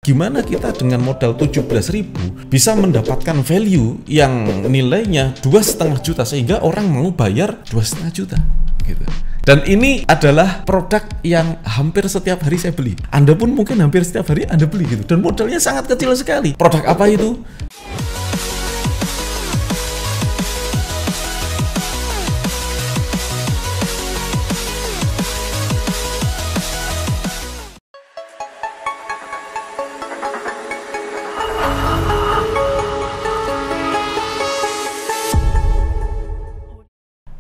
Gimana kita dengan modal 17.000 bisa mendapatkan value yang nilainya 2,5 juta sehingga orang mau bayar 2,5 juta gitu. Dan ini adalah produk yang hampir setiap hari saya beli. Anda pun mungkin hampir setiap hari Anda beli gitu. Dan modalnya sangat kecil sekali. Produk apa itu?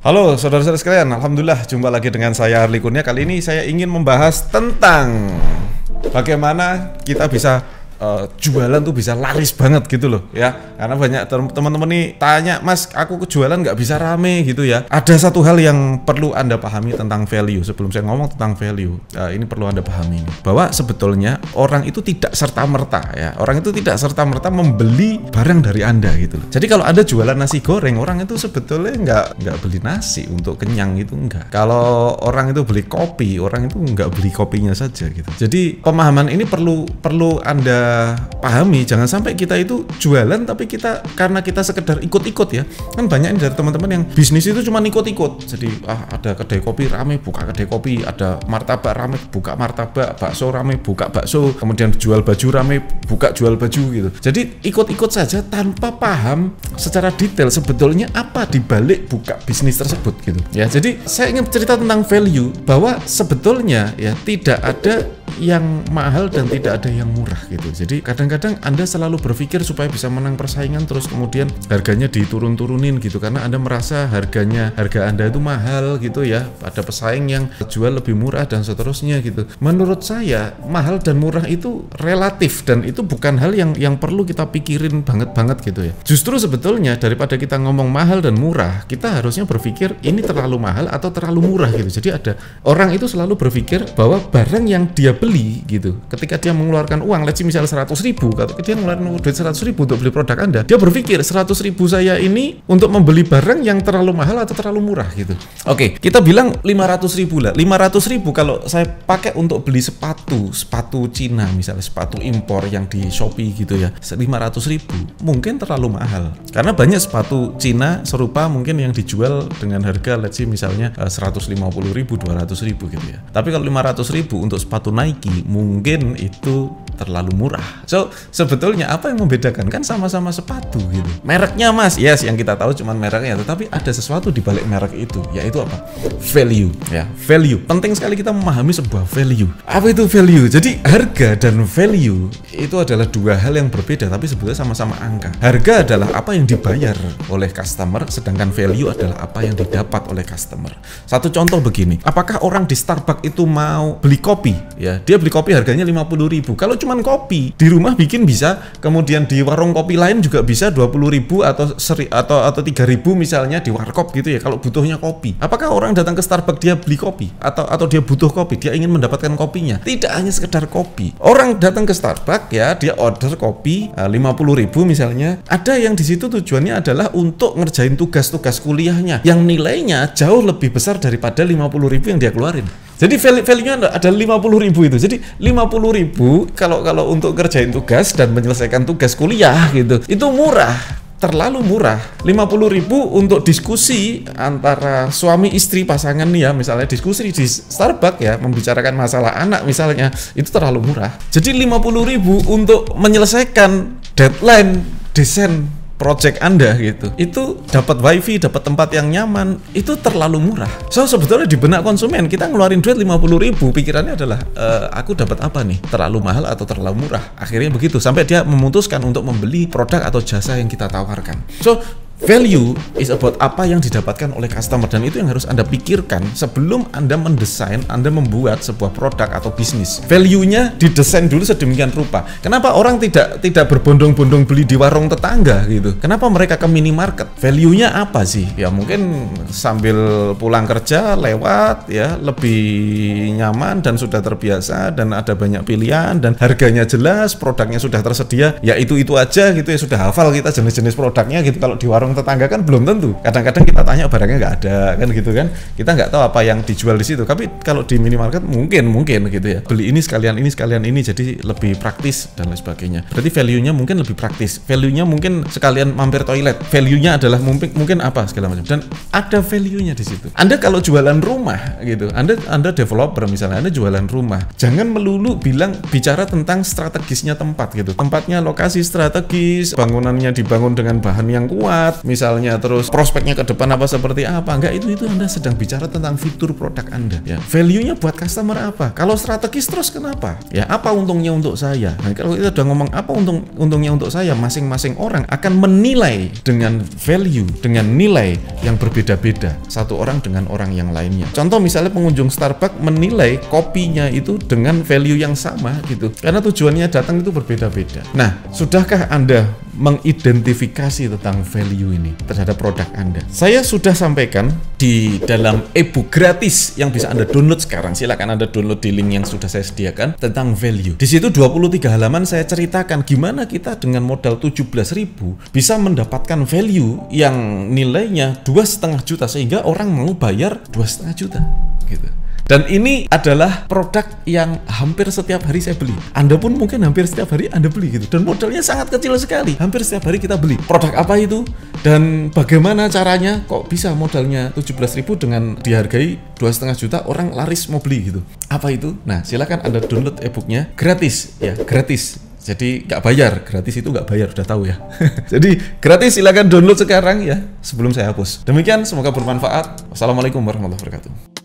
Halo saudara-saudara sekalian, alhamdulillah jumpa lagi dengan saya Arli Kurnia. Kali ini saya ingin membahas tentang bagaimana kita bisa jualan tuh bisa laris banget gitu loh ya. Karena banyak teman-teman nih tanya, Mas aku jualan nggak bisa rame gitu ya. Ada satu hal yang perlu Anda pahami tentang value. Sebelum saya ngomong tentang value, ini perlu Anda pahami bahwa sebetulnya orang itu tidak serta-merta ya. Orang itu tidak serta-merta membeli barang dari Anda gitu loh. Jadi kalau Anda jualan nasi goreng, orang itu sebetulnya nggak beli nasi untuk kenyang itu enggak. Kalau orang itu beli kopi, orang itu nggak beli kopinya saja gitu. Jadi pemahaman ini perlu Anda pahami. Jangan sampai kita itu jualan tapi kita karena kita sekedar ikut-ikut ya. Kan banyak dari teman-teman yang bisnis itu cuma ikut-ikut. Jadi ada kedai kopi rame buka kedai kopi, ada martabak rame buka martabak, bakso rame buka bakso, kemudian jual baju rame buka jual baju gitu. Jadi ikut-ikut saja tanpa paham secara detail sebetulnya apa dibalik buka bisnis tersebut gitu ya. Jadi saya ingin cerita tentang value, bahwa sebetulnya ya tidak ada yang mahal dan tidak ada yang murah gitu. Jadi kadang-kadang Anda selalu berpikir supaya bisa menang persaingan, terus kemudian harganya diturun-turunin gitu karena Anda merasa harga Anda itu mahal gitu ya. Ada pesaing yang jual lebih murah dan seterusnya gitu. Menurut saya mahal dan murah itu relatif dan itu bukan hal yang perlu kita pikirin banget gitu ya. Justru sebetulnya daripada kita ngomong mahal dan murah, kita harusnya berpikir ini terlalu mahal atau terlalu murah gitu. Jadi ada orang itu selalu berpikir bahwa barang yang dia beli gitu, ketika dia mengeluarkan uang, let's say misalnya 100.000, ketika dia mengeluarkan duit 100.000 untuk beli produk Anda, dia berpikir 100.000 saya ini untuk membeli barang yang terlalu mahal atau terlalu murah gitu. Oke, kita bilang 500.000 lah. 500.000 kalau saya pakai untuk beli sepatu Cina misalnya, sepatu impor yang di Shopee gitu ya, 500.000 mungkin terlalu mahal karena banyak sepatu Cina serupa mungkin yang dijual dengan harga let's say misalnya 150.000, 200.000 gitu ya. Tapi kalau 500.000 untuk sepatu Nike mungkin itu terlalu murah. So sebetulnya apa yang membedakan? Kan sama-sama sepatu gitu. Mereknya Mas, yes, yang kita tahu cuma mereknya, tetapi ada sesuatu di balik merek itu, yaitu apa? Value ya. Value. Penting sekali kita memahami sebuah value. Apa itu value? Jadi harga dan value itu adalah dua hal yang berbeda tapi sebetulnya sama-sama angka. Harga adalah apa yang dibayar oleh customer, sedangkan value adalah apa yang didapat oleh customer. Satu contoh begini, apakah orang di Starbucks itu mau beli kopi ya? Dia beli kopi harganya 50.000. Kalau cuman kopi di rumah bikin bisa, kemudian di warung kopi lain juga bisa 20.000 atau 3.000 misalnya di warkop gitu ya kalau butuhnya kopi. Apakah orang datang ke Starbucks dia beli kopi atau dia butuh kopi, dia ingin mendapatkan kopinya? Tidak hanya sekedar kopi. Orang datang ke Starbucks ya, dia order kopi 50.000 misalnya. Ada yang di situ tujuannya adalah untuk ngerjain tugas-tugas kuliahnya yang nilainya jauh lebih besar daripada 50.000 yang dia keluarin. Jadi value-nya ada 50.000 itu. Jadi 50.000 kalau untuk kerjain tugas dan menyelesaikan tugas kuliah gitu, itu murah, terlalu murah. 50.000 untuk diskusi antara suami istri pasangan nih ya, misalnya diskusi di Starbucks ya, membicarakan masalah anak misalnya, itu terlalu murah. Jadi 50.000 untuk menyelesaikan deadline desain project Anda gitu, itu dapat wifi, dapat tempat yang nyaman, itu terlalu murah. So sebetulnya di benak konsumen kita ngeluarin duit 50.000, pikirannya adalah aku dapat apa nih, terlalu mahal atau terlalu murah. Akhirnya begitu sampai dia memutuskan untuk membeli produk atau jasa yang kita tawarkan. So value is about apa yang didapatkan oleh customer, dan itu yang harus Anda pikirkan sebelum Anda mendesain, Anda membuat sebuah produk atau bisnis. Value-nya didesain dulu sedemikian rupa. Kenapa orang tidak berbondong-bondong beli di warung tetangga gitu? Kenapa mereka ke minimarket? Value-nya apa sih? Ya mungkin sambil pulang kerja lewat ya, lebih nyaman dan sudah terbiasa dan ada banyak pilihan dan harganya jelas, produknya sudah tersedia, ya itu aja gitu ya, sudah hafal kita jenis-jenis produknya gitu. Kalau di warung warung tetangga kan belum tentu. Kadang-kadang kita tanya barangnya nggak ada kan gitu kan. Kita nggak tahu apa yang dijual di situ. Tapi kalau di minimarket mungkin gitu ya. Beli ini sekalian ini jadi lebih praktis dan lain sebagainya. Berarti value-nya mungkin lebih praktis. Value-nya mungkin sekalian mampir toilet. Value-nya adalah mungkin apa segala macam. Dan ada value-nya di situ. Anda kalau jualan rumah gitu, Anda developer misalnya, Anda jualan rumah, jangan melulu bicara tentang strategisnya tempat gitu. Tempatnya lokasi strategis, bangunannya dibangun dengan bahan yang kuat, misalnya, terus prospeknya ke depan apa seperti apa. Enggak, itu Anda sedang bicara tentang fitur produk Anda ya. Value-nya buat customer apa? Kalau strategis terus kenapa? Ya, apa untungnya untuk saya? Nah, kalau kita udah ngomong apa untungnya untuk saya, masing-masing orang akan menilai dengan value, dengan nilai yang berbeda-beda satu orang dengan orang yang lainnya. Contoh misalnya pengunjung Starbucks menilai kopinya itu dengan value yang sama gitu. Karena tujuannya datang itu berbeda-beda. Nah, sudahkah Anda mengidentifikasi tentang value ini terhadap produk Anda? Saya sudah sampaikan di dalam e-book gratis yang bisa Anda download sekarang. Silakan Anda download di link yang sudah saya sediakan tentang value. Di situ 23 halaman saya ceritakan gimana kita dengan modal 17.000 bisa mendapatkan value yang nilainya 2,5 juta sehingga orang mau bayar 2,5 juta gitu. Dan ini adalah produk yang hampir setiap hari saya beli. Anda pun mungkin hampir setiap hari Anda beli gitu. Dan modalnya sangat kecil sekali. Hampir setiap hari kita beli. Produk apa itu? Dan bagaimana caranya kok bisa modalnya 17.000 dengan dihargai 2,5 juta orang laris mau beli gitu. Apa itu? Nah, silakan Anda download e-booknya gratis ya, gratis. Jadi nggak bayar, gratis itu nggak bayar, udah tahu ya. Jadi gratis, silakan download sekarang ya sebelum saya hapus. Demikian, semoga bermanfaat. Wassalamualaikum warahmatullahi wabarakatuh.